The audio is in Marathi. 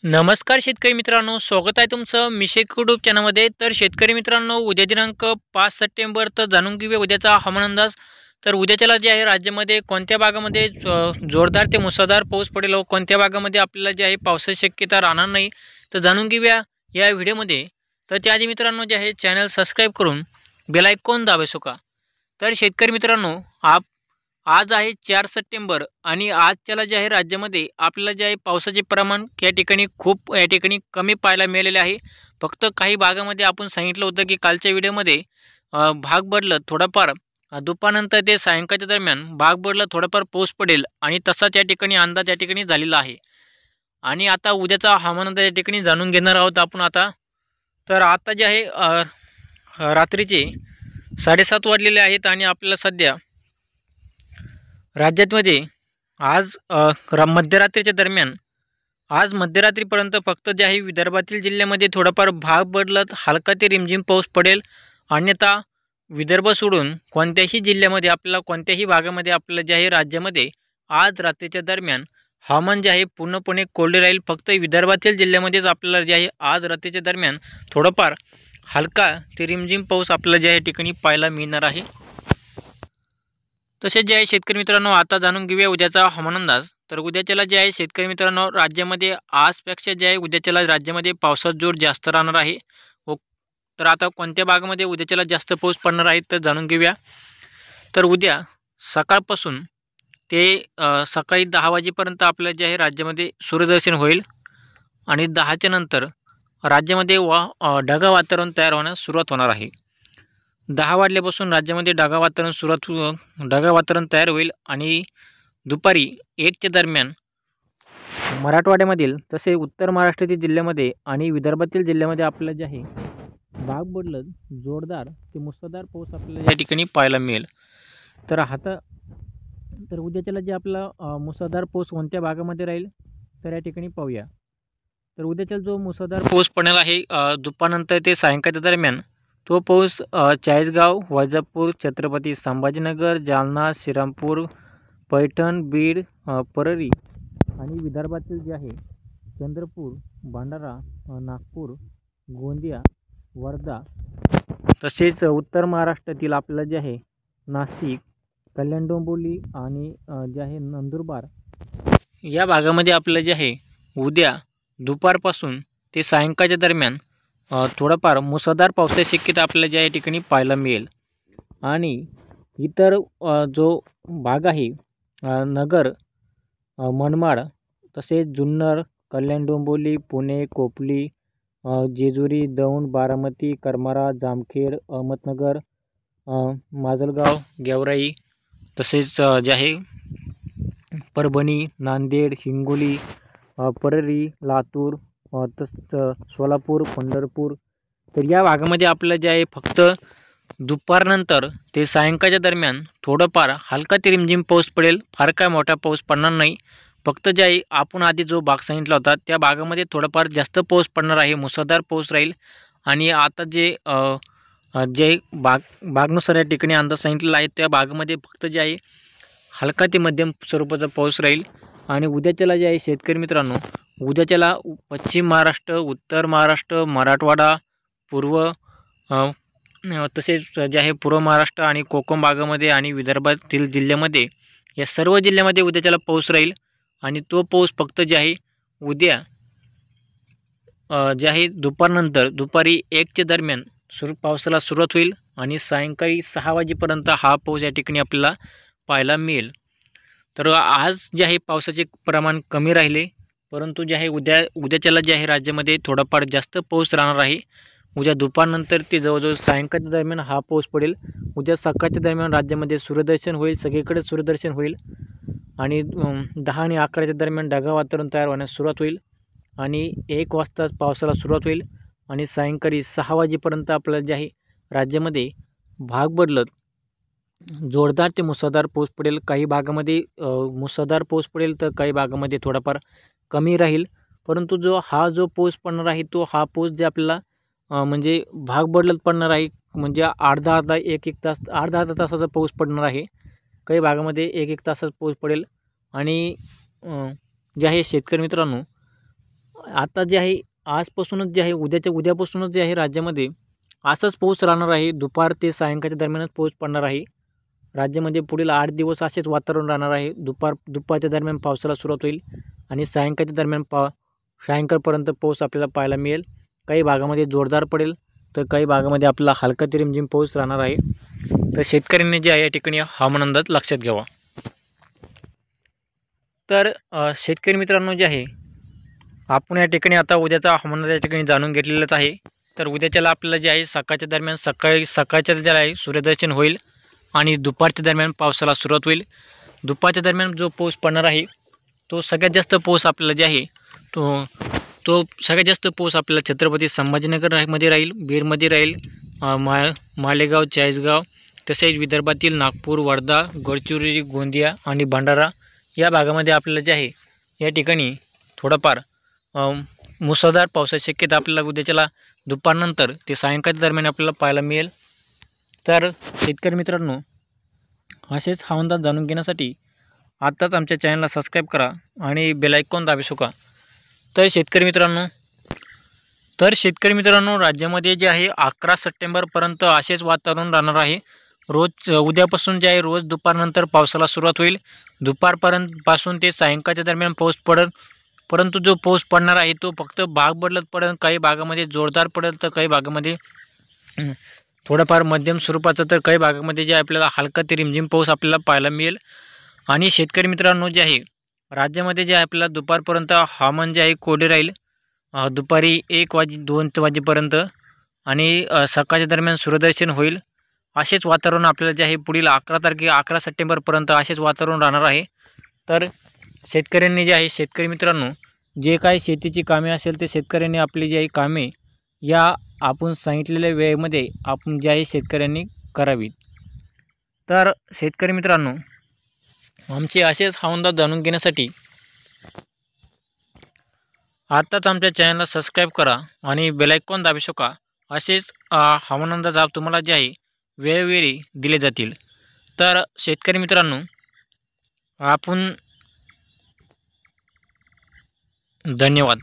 नमस्कार शेतकरी मित्रांनो, स्वागत आहे तुमचं मिशेक यूट्यूब चॅनलमध्ये। तर शेतकरी मित्रांनो, उद्या दिनांक 5 सप्टेंबर तर जाणून घेऊया उद्याचा हवामान अंदाज। तर उद्याच्याला जे आहे राज्यामध्ये कोणत्या भागामध्ये जोरदार ते मुसळधार पाऊस पडेल व कोणत्या भागामध्ये आपल्याला जे आहे पावसाची शक्यता राहणार नाही तर जाणून घेऊया या व्हिडिओमध्ये। तर त्याआधी मित्रांनो जे आहे चॅनल सबस्क्राईब करून बेल आयकॉन दाबायचो का। तर शेतकरी मित्रांनो, आज आहे 4 सप्टेंबर आणि आजच्याला जे आहे राज्यामध्ये आपल्याला जे आहे पावसाचे प्रमाण या ठिकाणी खूप कमी पाहायला मिळालेले आहे। फक्त काही भागामध्ये आपण सांगितलं होतं की कालच्या व्हिडिओमध्ये भाग बदलत थोडाफार दुपारनंतर ते सायंकाळच्या दरम्यान भाग बदलत थोडाफार पाऊस पडेल आणि तसाच या ठिकाणी अंदाज या ठिकाणी झालेला आहे। आणि आता उद्याचा हवामान अंदाज या ठिकाणी जाणून घेणार आहोत आपण आता। तर आता जे आहे रात्रीचे 7:30 वाजलेले आहेत आणि आपल्याला सध्या राज्यामध्ये आज मध्यरात्रीच्या दरम्यान आज मध्यरात्रीपर्यंत फक्त जे आहे विदर्भातील जिल्ह्यामध्ये थोडाफार भाग बदलत हलका ते रिमझिम पाऊस पडेल। अन्यथा विदर्भ सोडून कोणत्याही जिल्ह्यामध्ये आपल्याला कोणत्याही भागामध्ये आपल्याला जे आहे राज्यामध्ये आज रात्रीच्या दरम्यान हवामान जे आहे पूर्णपणे कोरडे राहील। फक्त विदर्भातील जिल्ह्यामध्येच आपल्याला जे आहे आज रात्रीच्या दरम्यान थोडाफार हलका ते रिमझिम पाऊस आपल्याला जे आहे ठिकाणी पाहायला मिळणार आहे। तसेच जे आहे शेतकरी मित्रांनो, आता जाणून घेऊया उद्याचा हवामान अंदाज। तर उद्याच्याला जे आहे शेतकरी मित्रांनो, राज्यामध्ये आजपेक्षा जे आहे उद्याच्याला राज्यामध्ये पावसाचा जोर जास्त राहणार आहे। व तर आता कोणत्या भागामध्ये उद्याच्याला जास्त पाऊस पडणार आहे तर जाणून घेऊया। तर उद्या सकाळपासून ते सकाळी 10 वाजेपर्यंत आपल्याला जे आहे राज्यामध्ये सूर्यदर्शन होईल आणि 10च्या नंतर राज्यामध्ये ढगाळ वातावरण तयार होण्यास सुरुवात होणार आहे। 10 वाजल्यापासून राज्यामध्ये ढगाळ वातावरण तयार होईल आणि दुपारी 1च्या दरम्यान मराठवाड्यामधील तसे उत्तर महाराष्ट्रातील जिल्ह्यामध्ये आणि विदर्भातील जिल्ह्यामध्ये आपल्याला जे आहे भाग बदलत जोरदार ते मुसळधार पाऊस आपल्याला या ठिकाणी पाहायला मिळेल। तर उद्याच्याला जे आपला मुसळधार पाऊस कोणत्या भागामध्ये राहील तर या ठिकाणी पाहूया। तर उद्याच्याला जो मुसळधार पाऊस पडणार आहे दुपारनंतर ते सायंकाळच्या दरम्यान, तो पाऊस चाळीसगाव, वैजापूर, छत्रपती संभाजीनगर, जालना, श्रीरामपूर, पैठण, बीड, परळी आणि विदर्भातील जे आहे चंद्रपूर, भंडारा, नागपूर, गोंदिया, वर्धा तसेच उत्तर महाराष्ट्रातील आपल्याला जे आहे नाशिक, कल्याण डोंबिवली आणि जे आहे नंदुरबार या भागामध्ये आपल्याला जे आहे उद्या दुपारपासून ते सायंकाळच्या दरम्यान थोडाफार मुसळधार पावसाची शक्यता आपल्याला ज्या ठिकाणी पाहायला मिळेल। आणि इतर जो भाग आहे नगर, मनमाड तसेच जुन्नर, कल्याण डोंबिवली, पुणे, कोपली, जेजुरी, दौंड, बारामती, करमाळा, जामखेड, अहमदनगर, माजलगाव, गेवराई तसेच जे आहे परभणी, नांदेड, हिंगोली, परळी, लातूर तसंच सोलापूर, पंढरपूर, तर या भागामध्ये आपल्याला जे आहे फक्त दुपारनंतर ते सायंकाळच्या दरम्यान थोडंफार हलका ते रिमझिम पाऊस पडेल। फार काय मोठा पाऊस पडणार नाही। फक्त जे आहे आपण आधी जो भाग सांगितला होता त्या भागामध्ये थोडाफार जास्त पाऊस पडणार आहे, मुसळधार पाऊस राहील। आणि आता जे भागानुसार या ठिकाणी अंदाज सांगितलेला आहे त्या भागामध्ये फक्त जे आहे हलका ते मध्यम स्वरूपाचा पाऊस राहील। आणि उद्याच्याला जे आहे शेतकरी मित्रांनो, उद्याच्याला पश्चिम महाराष्ट्र, उत्तर महाराष्ट्र, मराठवाडा, तसेच जे आहे पूर्व महाराष्ट्र आणि कोकण भागामध्ये आणि विदर्भातील जिल्ह्यामध्ये या सर्व जिल्ह्यामध्ये उद्याच्याला पाऊस राहील। आणि तो पाऊस फक्त जे आहे उद्या जे आहे दुपारनंतर दुपारी 1च्या दरम्यान पावसाला सुरुवात होईल आणि सायंकाळी 6 वाजेपर्यंत हा पाऊस या ठिकाणी आपल्याला पाहायला मिळेल। तर आज जे आहे पावसाचे प्रमाण कमी राहिले, परंतु जे आहे उद्याच्याला जे आहे राज्यामध्ये थोडाफार जास्त पाऊस राहणार आहे। उद्या दुपारनंतर ते जवळजवळ सायंकाळच्या दरम्यान हा पाऊस पडेल। उद्या सकाळच्या दरम्यान राज्यामध्ये सूर्यदर्शन होईल, सगळीकडे सूर्यदर्शन होईल आणि 10 आणि 11च्या दरम्यान ढगाळ वातावरण तयार होण्यास सुरुवात होईल आणि 1 वाजता पावसाला सुरुवात होईल आणि सायंकाळी 6 वाजेपर्यंत आपल्याला जे आहे राज्यामध्ये भाग बदलत जोरदार ते मुसळधार पाऊस पडेल। काही भागामध्ये मुसळधार पाऊस पडेल तर काही भागामध्ये थोडाफार कमी राहील। परंतु हा जो पाऊस पडणार आहे तो हा पाऊस जे आपल्याला म्हणजे भाग बदलत पडणार आहे, म्हणजे अर्धा तासाचा पाऊस पडणार आहे। काही भागामध्ये 1-1 तासाचा पाऊस पडेल। आणि जे आहे शेतकरी मित्रांनो, आता जे आहे आजपासूनच जे आहे उद्यापासूनच जे आहे राज्यामध्ये असाच पाऊस राहणार आहे. दुपार ते सायंकाळच्या दरम्यानच पाऊस पडणार आहे. राज्यामध्ये पुढील 8 दिवस असेच वातावरण राहणार आहे. दुपारच्या दरम्यान पावसाला सुरुवात होईल आणि सायंकाळच्या दरम्यान सायंकाळपर्यंत पाऊस आपल्याला पाहायला मिळेल. काही भागामध्ये जोरदार पडेल तर काही भागामध्ये आपल्याला हलका ते रिमझिम पाऊस राहणार आहे. तर शेतकऱ्यांनी जे आहे या ठिकाणी हवामान अंदाज लक्षात घ्यावा. तर शेतकरी मित्रांनो जे आहे आपण या ठिकाणी आता उद्याचा हवामान या ठिकाणी जाणून घेतलेलंच आहे. तर उद्याच्याला आपल्याला जे आहे सकाळच्या दरम्यान सकाळच्या जे आहे सूर्यदर्शन होईल आणि दुपारच्या दरम्यान पावसाला सुरुवात होईल. दुपारच्या दरम्यान जो पाऊस पडणार आहे तो सगळ्यात जास्त पाऊस आपल्याला जे आहे तो सगळ्यात जास्त पाऊस आपल्याला छत्रपती संभाजीनगरमध्ये राहील, बीडमध्ये राहील, मालेगाव, चाळीसगाव, तसेच विदर्भातील नागपूर, वर्धा, गडचिरोली, गोंदिया आणि भंडारा या भागामध्ये आपल्याला जे आहे या ठिकाणी थोडंफार मुसळधार पावसाची शक्यता आपल्याला उद्याच्याला दुपारनंतर ते सायंकाळच्या दरम्यान आपल्याला पाहायला मिळेल. तर शेतकरी मित्रांनो असेच हवामान अंदाज जाणून घेण्यासाठी आत्ताच आमच्या चॅनलला सबस्क्राईब करा आणि बेल आयकॉन दाबू का. तर शेतकरी मित्रांनो राज्यामध्ये जे आहे 11 सप्टेंबरपर्यंत असेच वातावरण राहणार आहे. उद्यापासून जे आहे रोज दुपारनंतर पावसाला सुरुवात होईल. दुपारपासून ते सायंकाळच्या दरम्यान पाऊस पडेल. परंतु जो पाऊस पडणार आहे तो फक्त भाग बदलत पडेल. काही भागामध्ये जोरदार पडेल तर काही भागामध्ये थोडाफार मध्यम स्वरूपाचा, तर काही भागामध्ये जे आपल्याला हलका ते रिमझिम पाऊस आपल्याला पाहायला मिळेल. आणि शेतकरी मित्रांनो जे आहे राज्यामध्ये जे आहे आपल्याला दुपारपर्यंत हवामान जे आहे कोरडे राहील. दुपारी 2 वाजेपर्यंत आणि सकाळच्या दरम्यान सूर्यदर्शन होईल. असेच वातावरण आपल्याला जे आहे पुढील 11 सप्टेंबरपर्यंत असेच वातावरण राहणार आहे. तर शेतकऱ्यांनी जे आहे शेतकरी मित्रांनो जे काही शेतीची कामे असेल ते शेतकऱ्यांनी आपली जी आहे कामे या आपण सांगितलेल्या वेळेमध्ये आपण जे आहे शेतकऱ्यांनी करावीत. तर शेतकरी मित्रांनो आमचे असेच हवामान अंदाज जाणून घेण्यासाठी आत्ताच आमच्या चॅनलला सबस्क्राईब करा आणि बेल आयकॉन दाबू शका. असेच हवामान अंदाज तुम्हाला जे आहे वेळोवेळी दिले जातील. तर शेतकरी मित्रांनो आपण धन्यवाद.